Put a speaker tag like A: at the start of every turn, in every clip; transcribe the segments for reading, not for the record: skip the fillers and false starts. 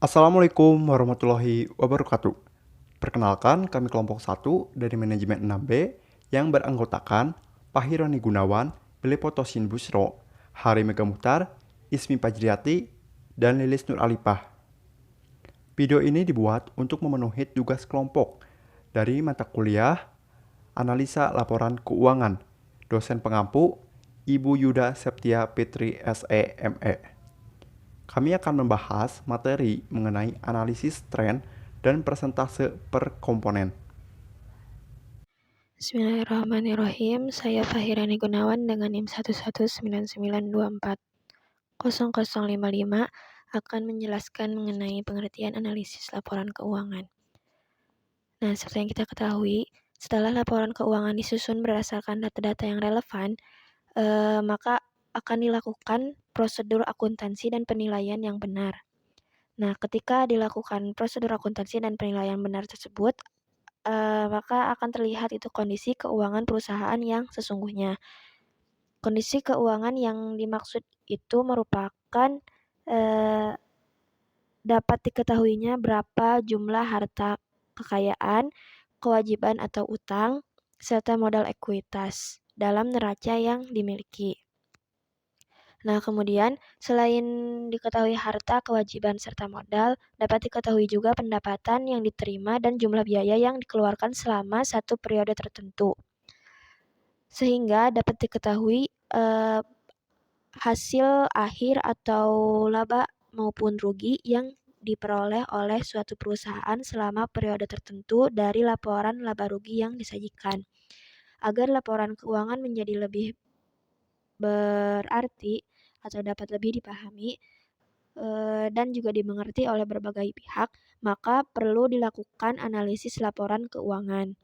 A: Assalamualaikum warahmatullahi wabarakatuh. Perkenalkan, kami kelompok 1 dari manajemen 6B yang beranggotakan Pahironi Gunawan, Belepotosin Busro, Hari Megamutar, Ismi Pajriati, dan Lilis Nur Alipah. Video ini dibuat untuk memenuhi tugas kelompok dari mata kuliah Analisa Laporan Keuangan, dosen pengampu Ibu Yuda Septia Petri SEME. Kami akan membahas materi mengenai analisis tren dan persentase per komponen.
B: Bismillahirrahmanirrahim. Saya Fahirani Gunawan dengan NIM 11992400055 akan menjelaskan mengenai pengertian analisis laporan keuangan. Nah, seperti yang kita ketahui, setelah laporan keuangan disusun berdasarkan data-data yang relevan, maka akan dilakukan prosedur akuntansi dan penilaian yang benar. Nah, ketika dilakukan prosedur akuntansi dan penilaian benar tersebut, maka akan terlihat itu kondisi keuangan perusahaan yang sesungguhnya. Kondisi keuangan yang dimaksud itu merupakan dapat diketahuinya berapa jumlah harta kekayaan, kewajiban atau utang, serta modal ekuitas dalam neraca yang dimiliki. Nah, kemudian selain diketahui harta, kewajiban, serta modal, dapat diketahui juga pendapatan yang diterima dan jumlah biaya yang dikeluarkan selama satu periode tertentu. Sehingga dapat diketahui hasil akhir atau laba maupun rugi yang diperoleh oleh suatu perusahaan selama periode tertentu dari laporan laba rugi yang disajikan. Agar laporan keuangan menjadi lebih berarti atau dapat lebih dipahami dan juga dimengerti oleh berbagai pihak, maka perlu dilakukan analisis laporan keuangan.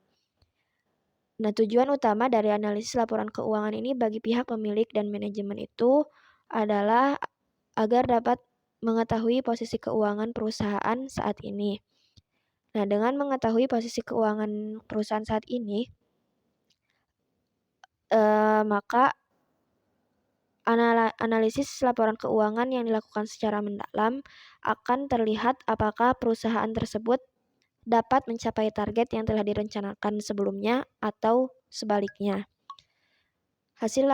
B: Nah, tujuan utama dari analisis laporan keuangan ini bagi pihak pemilik dan manajemen itu adalah agar dapat mengetahui posisi keuangan perusahaan saat ini. Nah, dengan mengetahui posisi keuangan perusahaan saat ini, maka analisis laporan keuangan yang dilakukan secara mendalam akan terlihat apakah perusahaan tersebut dapat mencapai target yang telah direncanakan sebelumnya atau sebaliknya. Hasil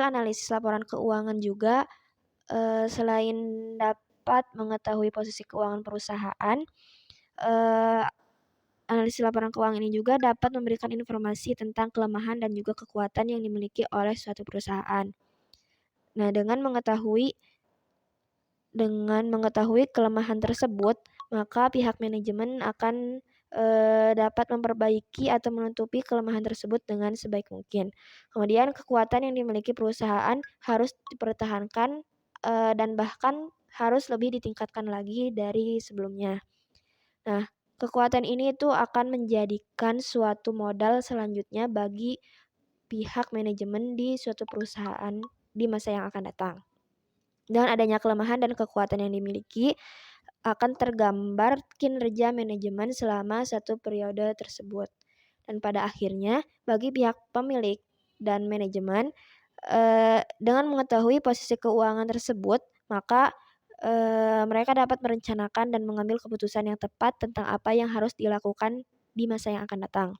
B: analisis laporan keuangan juga selain dapat mengetahui posisi keuangan perusahaan, analisis laporan keuangan ini juga dapat memberikan informasi tentang kelemahan dan juga kekuatan yang dimiliki oleh suatu perusahaan. Nah, dengan mengetahui kelemahan tersebut, maka pihak manajemen akan dapat memperbaiki atau menutupi kelemahan tersebut dengan sebaik mungkin. Kemudian kekuatan yang dimiliki perusahaan harus dipertahankan dan bahkan harus lebih ditingkatkan lagi dari sebelumnya. Nah, kekuatan ini itu akan menjadikan suatu modal selanjutnya bagi pihak manajemen di suatu perusahaan di masa yang akan datang. Dengan adanya kelemahan dan kekuatan yang dimiliki, akan tergambar kinerja manajemen selama satu periode tersebut. Dan pada akhirnya, bagi pihak pemilik dan manajemen, dengan mengetahui posisi keuangan tersebut, maka mereka dapat merencanakan dan mengambil keputusan yang tepat tentang apa yang harus dilakukan di masa yang akan datang.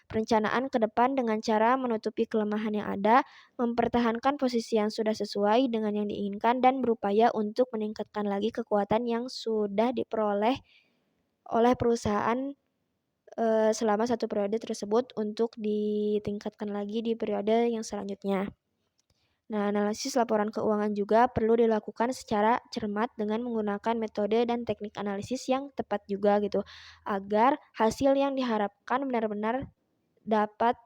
B: Perencanaan ke depan dengan cara menutupi kelemahan yang ada, mempertahankan posisi yang sudah sesuai dengan yang diinginkan, dan berupaya untuk meningkatkan lagi kekuatan yang sudah diperoleh oleh perusahaan selama satu periode tersebut untuk ditingkatkan lagi di periode yang selanjutnya. Nah, analisis laporan keuangan juga perlu dilakukan secara cermat dengan menggunakan metode dan teknik analisis yang tepat juga gitu, agar hasil yang diharapkan benar-benar dapat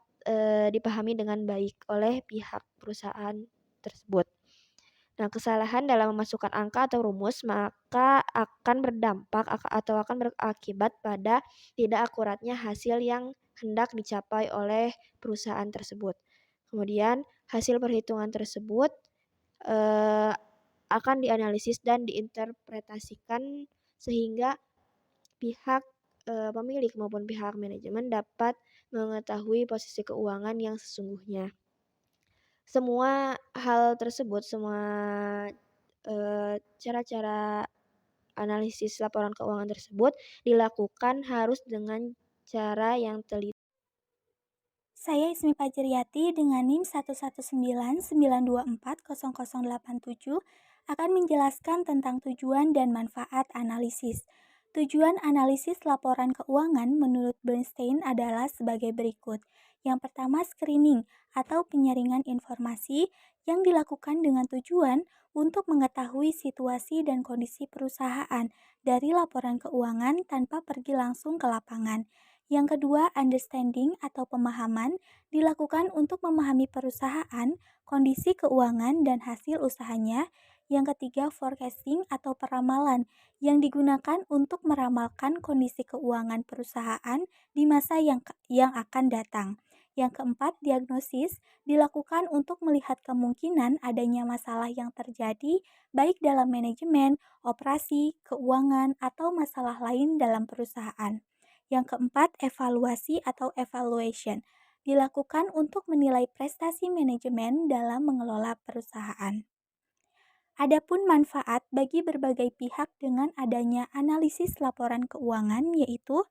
B: dipahami dengan baik oleh pihak perusahaan tersebut. Nah, kesalahan dalam memasukkan angka atau rumus maka akan berdampak atau akan berakibat pada tidak akuratnya hasil yang hendak dicapai oleh perusahaan tersebut. Kemudian, hasil perhitungan tersebut akan dianalisis dan diinterpretasikan sehingga pihak pemilik maupun pihak manajemen dapat mengetahui posisi keuangan yang sesungguhnya. Semua hal tersebut, semua cara-cara analisis laporan keuangan tersebut dilakukan harus dengan cara yang teliti.
C: Saya Ismi Fajriyati dengan NIM 11992400087 akan menjelaskan tentang tujuan dan manfaat analisis. Tujuan analisis laporan keuangan menurut Bernstein adalah sebagai berikut. Yang pertama, screening atau penyaringan informasi yang dilakukan dengan tujuan untuk mengetahui situasi dan kondisi perusahaan dari laporan keuangan tanpa pergi langsung ke lapangan. Yang kedua, understanding atau pemahaman dilakukan untuk memahami perusahaan, kondisi keuangan, dan hasil usahanya. Yang ketiga, forecasting atau peramalan yang digunakan untuk meramalkan kondisi keuangan perusahaan di masa yang akan datang. Yang keempat, diagnosis dilakukan untuk melihat kemungkinan adanya masalah yang terjadi baik dalam manajemen, operasi, keuangan, atau masalah lain dalam perusahaan. Yang keempat, evaluasi atau evaluation dilakukan untuk menilai prestasi manajemen dalam mengelola perusahaan. Adapun manfaat bagi berbagai pihak dengan adanya analisis laporan keuangan yaitu: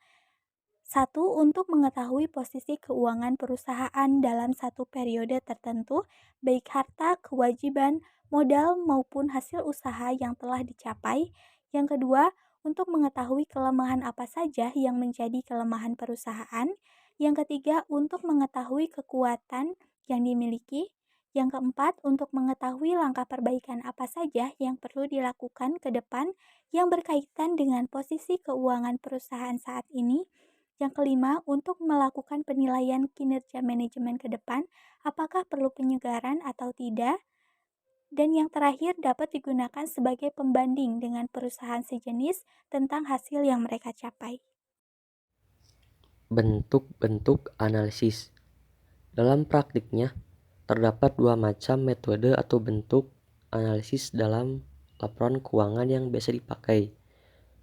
C: 1. Untuk mengetahui posisi keuangan perusahaan dalam satu periode tertentu, baik harta, kewajiban, modal, maupun hasil usaha yang telah dicapai. Yang kedua, untuk mengetahui kelemahan apa saja yang menjadi kelemahan perusahaan. Yang ketiga, untuk mengetahui kekuatan yang dimiliki. Yang keempat, untuk mengetahui langkah perbaikan apa saja yang perlu dilakukan ke depan yang berkaitan dengan posisi keuangan perusahaan saat ini. Yang kelima, untuk melakukan penilaian kinerja manajemen ke depan, apakah perlu penyegaran atau tidak. Dan yang terakhir, dapat digunakan sebagai pembanding dengan perusahaan sejenis tentang hasil yang mereka capai.
D: Bentuk-bentuk analisis. Dalam praktiknya, terdapat dua macam metode atau bentuk analisis dalam laporan keuangan yang biasa dipakai.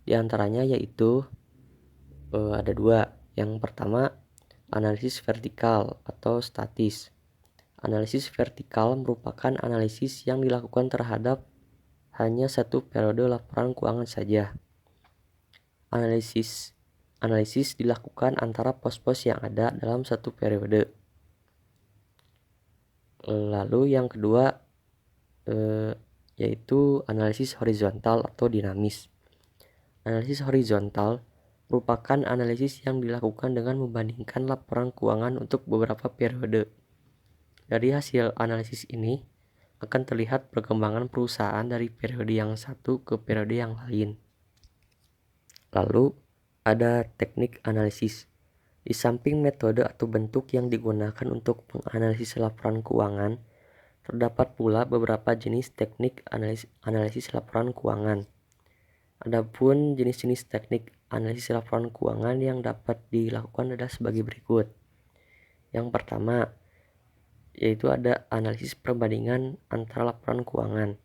D: Di antaranya yaitu ada dua. Yang pertama, analisis vertikal atau statis. Analisis vertikal merupakan analisis yang dilakukan terhadap hanya satu periode laporan keuangan saja. Analisis dilakukan antara pos-pos yang ada dalam satu periode. Lalu yang kedua yaitu analisis horizontal atau dinamis. Analisis horizontal merupakan analisis yang dilakukan dengan membandingkan laporan keuangan untuk beberapa periode. Dari hasil analisis ini akan terlihat perkembangan perusahaan dari periode yang satu ke periode yang lain. Lalu ada teknik analisis. Di samping metode atau bentuk yang digunakan untuk menganalisis laporan keuangan, terdapat pula beberapa jenis teknik analisis laporan keuangan. Adapun jenis-jenis teknik analisis laporan keuangan yang dapat dilakukan adalah sebagai berikut. Yang pertama, yaitu ada analisis perbandingan antara laporan keuangan.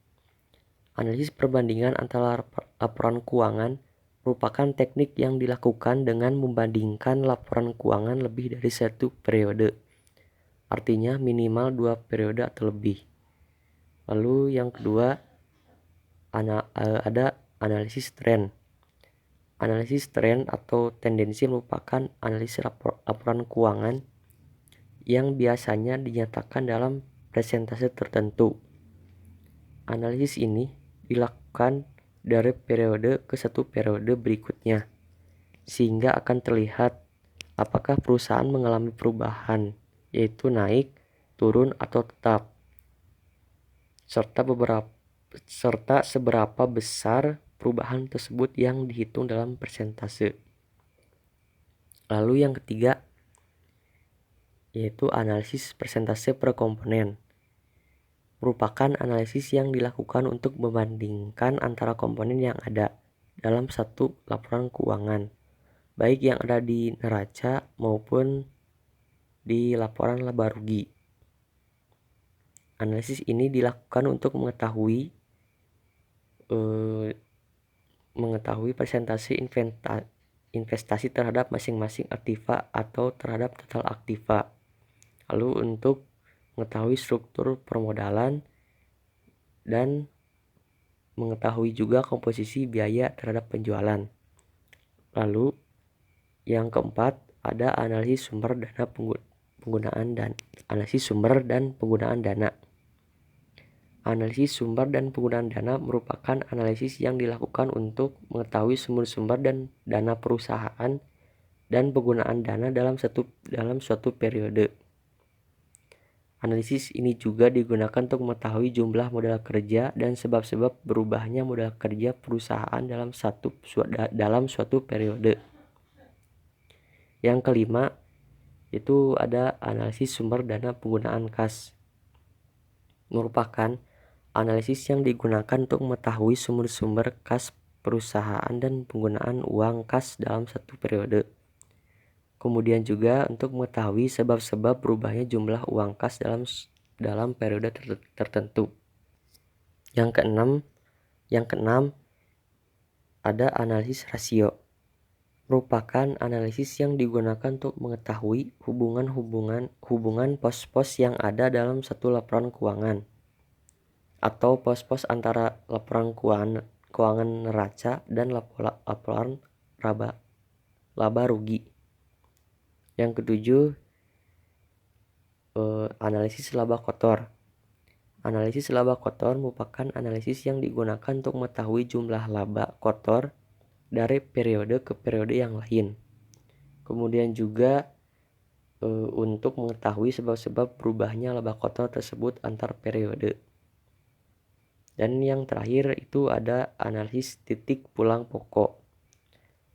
D: Analisis perbandingan antara laporan keuangan merupakan teknik yang dilakukan dengan membandingkan laporan keuangan lebih dari satu periode. Artinya minimal 2 periode atau lebih. Lalu yang kedua, ada analisis tren. Analisis tren atau tendensi merupakan analisis laporan keuangan yang biasanya dinyatakan dalam persentase tertentu. Analisis ini dilakukan dari periode ke satu periode berikutnya, sehingga akan terlihat apakah perusahaan mengalami perubahan, yaitu naik, turun, atau tetap, serta seberapa besar perubahan tersebut yang dihitung dalam persentase. Lalu yang ketiga, yaitu analisis persentase per komponen. Merupakan analisis yang dilakukan untuk membandingkan antara komponen yang ada dalam satu laporan keuangan, baik yang ada di neraca maupun di laporan laba rugi. Analisis ini dilakukan untuk mengetahui persentase investasi terhadap masing-masing aktiva atau terhadap total aktiva. Lalu untuk mengetahui struktur permodalan dan mengetahui juga komposisi biaya terhadap penjualan. Lalu yang keempat ada analisis sumber dana penggunaan dan analisis sumber dan penggunaan dana. Analisis sumber dan penggunaan dana merupakan analisis yang dilakukan untuk mengetahui sumber-sumber dan dana perusahaan dan penggunaan dana dalam suatu periode. Analisis ini juga digunakan untuk mengetahui jumlah modal kerja dan sebab-sebab berubahnya modal kerja perusahaan dalam suatu periode. Yang kelima itu ada analisis sumber dana penggunaan kas. Merupakan analisis yang digunakan untuk mengetahui sumber-sumber kas perusahaan dan penggunaan uang kas dalam satu periode. Kemudian juga untuk mengetahui sebab-sebab berubahnya jumlah uang kas dalam periode tertentu. Yang keenam ada analisis rasio. Merupakan analisis yang digunakan untuk mengetahui hubungan pos-pos yang ada dalam satu laporan keuangan atau pos-pos antara laporan keuangan neraca dan laporan laba rugi. Yang ketujuh, analisis laba kotor. Analisis laba kotor merupakan analisis yang digunakan untuk mengetahui jumlah laba kotor dari periode ke periode yang lain. Kemudian juga untuk mengetahui sebab-sebab berubahnya laba kotor tersebut antar periode. Dan yang terakhir itu ada analisis titik pulang pokok.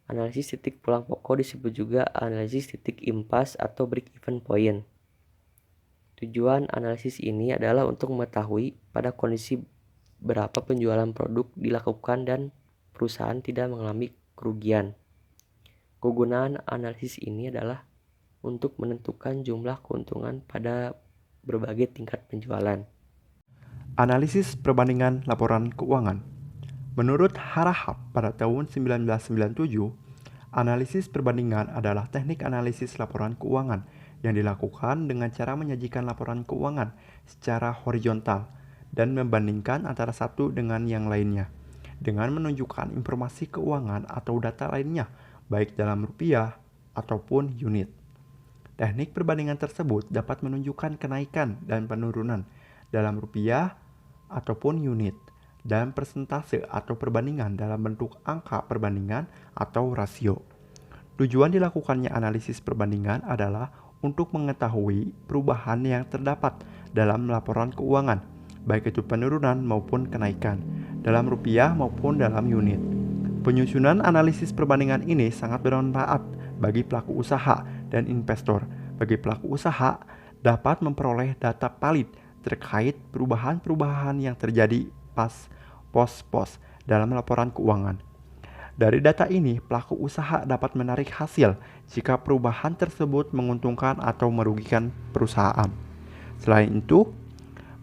D: Analisis titik pulang pokok disebut juga analisis titik impas atau break-even point. Tujuan analisis ini adalah untuk mengetahui pada kondisi berapa penjualan produk dilakukan dan perusahaan tidak mengalami kerugian. Kegunaan analisis ini adalah untuk menentukan jumlah keuntungan pada berbagai tingkat penjualan.
A: Analisis perbandingan laporan keuangan. Menurut Harahap pada tahun 1997, analisis perbandingan adalah teknik analisis laporan keuangan yang dilakukan dengan cara menyajikan laporan keuangan secara horizontal dan membandingkan antara satu dengan yang lainnya dengan menunjukkan informasi keuangan atau data lainnya baik dalam rupiah ataupun unit. Teknik perbandingan tersebut dapat menunjukkan kenaikan dan penurunan dalam rupiah ataupun unit dan persentase atau perbandingan dalam bentuk angka perbandingan atau rasio. Tujuan dilakukannya analisis perbandingan adalah untuk mengetahui perubahan yang terdapat dalam laporan keuangan, baik itu penurunan maupun kenaikan, dalam rupiah maupun dalam unit. Penyusunan analisis perbandingan ini sangat bermanfaat bagi pelaku usaha dan investor. Bagi pelaku usaha, dapat memperoleh data valid terkait perubahan-perubahan yang terjadi pas pos-pos dalam laporan keuangan. Dari data ini, pelaku usaha dapat menarik hasil jika perubahan tersebut menguntungkan atau merugikan perusahaan. Selain itu,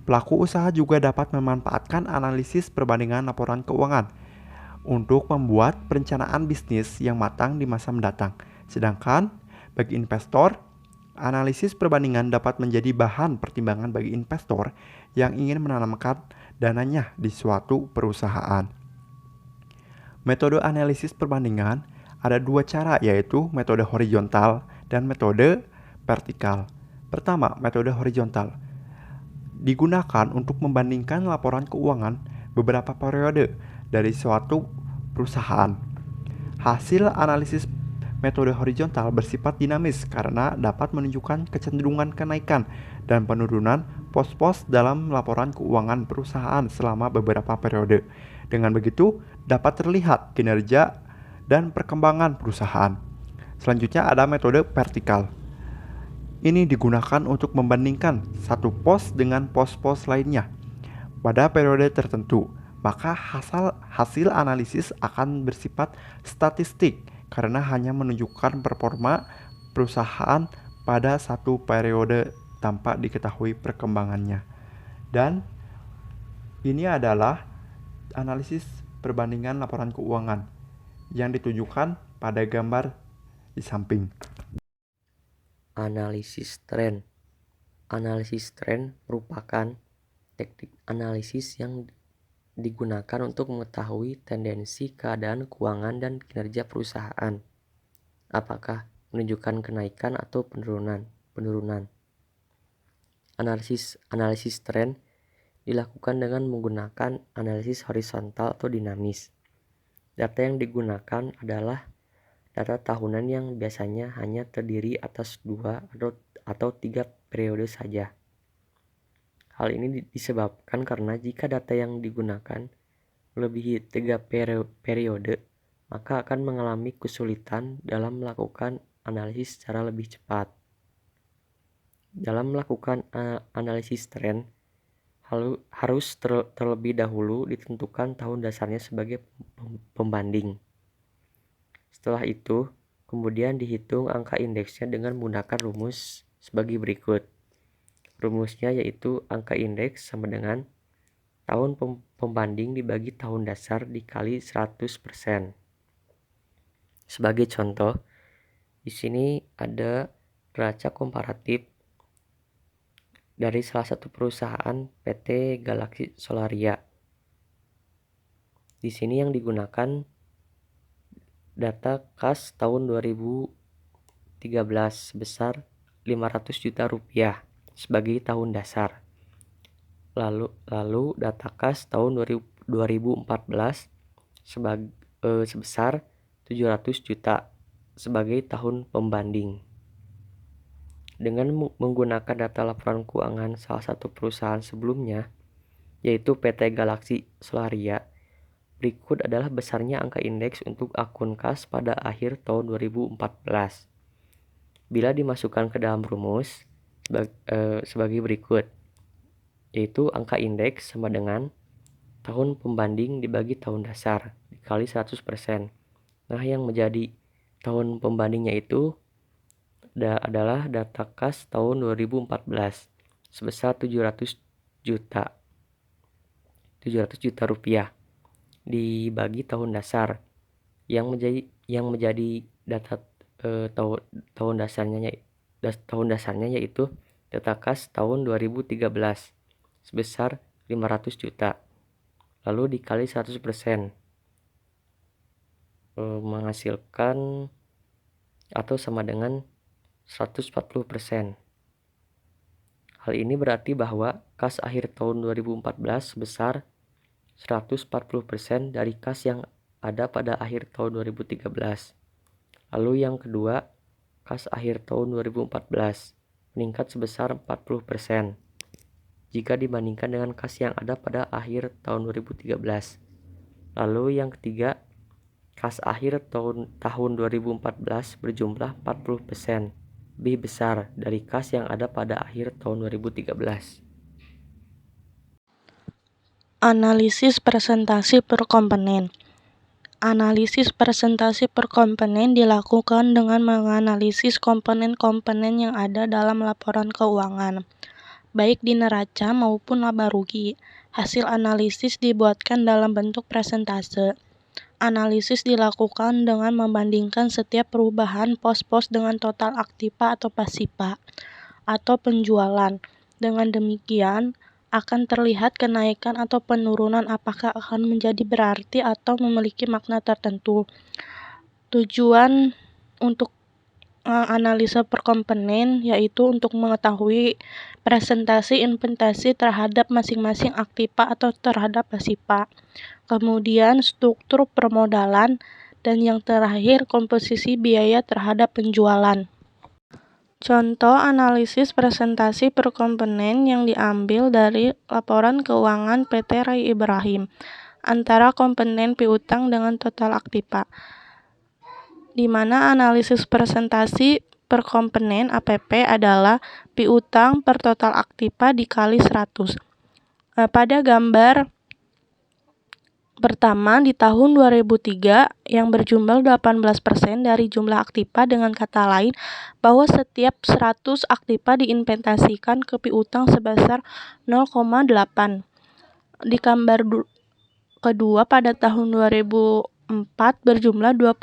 A: pelaku usaha juga dapat memanfaatkan analisis perbandingan laporan keuangan untuk membuat perencanaan bisnis yang matang di masa mendatang. Sedangkan bagi investor, analisis perbandingan dapat menjadi bahan pertimbangan bagi investor yang ingin menanamkan dananya di suatu perusahaan. Metode analisis perbandingan ada dua cara, yaitu metode horizontal dan metode vertikal. Pertama, metode horizontal digunakan untuk membandingkan laporan keuangan beberapa periode dari suatu perusahaan. Hasil analisis metode horizontal bersifat dinamis karena dapat menunjukkan kecenderungan kenaikan dan penurunan pos-pos dalam laporan keuangan perusahaan selama beberapa periode. Dengan begitu, dapat terlihat kinerja dan perkembangan perusahaan. Selanjutnya ada metode vertikal. Ini digunakan untuk membandingkan satu pos dengan pos-pos lainnya pada periode tertentu. Maka hasil analisis akan bersifat statistik karena hanya menunjukkan performa perusahaan pada satu periode tanpa diketahui perkembangannya. Dan ini adalah analisis perbandingan laporan keuangan yang ditujukan pada gambar di samping.
D: Analisis tren. Analisis tren merupakan teknik analisis yang digunakan untuk mengetahui tendensi keadaan keuangan dan kinerja perusahaan. Apakah menunjukkan kenaikan atau penurunan. Analisis tren dilakukan dengan menggunakan analisis horizontal atau dinamis. Data yang digunakan adalah data tahunan yang biasanya hanya terdiri atas 2 atau 3 periode saja. Hal ini disebabkan karena jika data yang digunakan melebihi 3 periode, maka akan mengalami kesulitan dalam melakukan analisis secara lebih cepat. Dalam melakukan analisis tren, harus terlebih dahulu ditentukan tahun dasarnya sebagai pembanding. Setelah itu, kemudian dihitung angka indeksnya dengan menggunakan rumus sebagai berikut. Rumusnya yaitu angka indeks sama dengan tahun pembanding dibagi tahun dasar dikali 100%. Sebagai contoh, di sini ada neraca komparatif dari salah satu perusahaan PT Galaxy Solaria. Di sini yang digunakan data kas tahun 2013 sebesar 500 juta rupiah sebagai tahun dasar. Lalu data kas tahun 2014 sebesar 700 juta sebagai tahun pembanding. Dengan menggunakan data laporan keuangan salah satu perusahaan sebelumnya, yaitu PT Galaxy Solaria, berikut adalah besarnya angka indeks untuk akun kas pada akhir tahun 2014. Bila dimasukkan ke dalam rumus sebagai berikut, yaitu angka indeks sama dengan tahun pembanding dibagi tahun dasar dikali 100%. Nah, yang menjadi tahun pembandingnya itu adalah data kas tahun 2014 sebesar 700 juta rupiah dibagi tahun dasar yang menjadi data tahun dasarnya yaitu data kas tahun 2013 sebesar 500 juta lalu dikali 100% menghasilkan atau sama dengan 140%. Hal ini berarti bahwa kas akhir tahun 2014 sebesar 140% dari kas yang ada pada akhir tahun 2013. Lalu yang kedua, kas akhir tahun 2014 meningkat sebesar 40% jika dibandingkan dengan kas yang ada pada akhir tahun 2013. Lalu yang ketiga, kas akhir tahun 2014 berjumlah 40% lebih besar dari kas yang ada pada akhir tahun 2013.
E: Analisis presentasi per komponen. Analisis presentasi per komponen dilakukan dengan menganalisis komponen-komponen yang ada dalam laporan keuangan, baik di neraca maupun laba rugi. Hasil analisis dibuatkan dalam bentuk presentase. Analisis dilakukan dengan membandingkan setiap perubahan pos-pos dengan total aktiva atau pasiva, atau penjualan. Dengan demikian, akan terlihat kenaikan atau penurunan apakah akan menjadi berarti atau memiliki makna tertentu. Tujuan untuk analisa per komponen yaitu untuk mengetahui presentasi investasi terhadap masing-masing aktiva atau terhadap pasiva. Kemudian struktur permodalan dan yang terakhir komposisi biaya terhadap penjualan. Contoh analisis presentasi per komponen yang diambil dari laporan keuangan PT Rai Ibrahim antara komponen piutang dengan total aktiva, di mana analisis presentasi per komponen APP adalah piutang per total aktiva dikali 100. Pada gambar pertama di tahun 2003 yang berjumlah 18% dari jumlah aktiva, dengan kata lain bahwa setiap 100 aktiva diinvestasikan ke piutang sebesar 0,8. Di gambar kedua pada tahun 2004 berjumlah 20%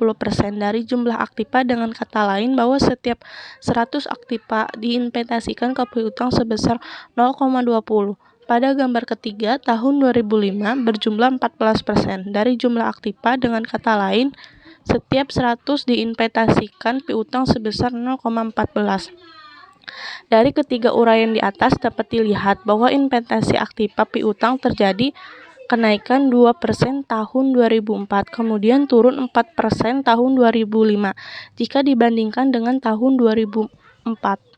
E: dari jumlah aktiva, dengan kata lain bahwa setiap 100 aktiva diinvestasikan ke piutang sebesar 0,20. Pada gambar ketiga, tahun 2005 berjumlah 14% dari jumlah aktiva. Dengan kata lain, setiap 100 diinvestasikan piutang sebesar 0,14. Dari ketiga uraian di atas dapat dilihat bahwa investasi aktiva piutang terjadi kenaikan 2% tahun 2004, kemudian turun 4% tahun 2005 jika dibandingkan dengan tahun 2004.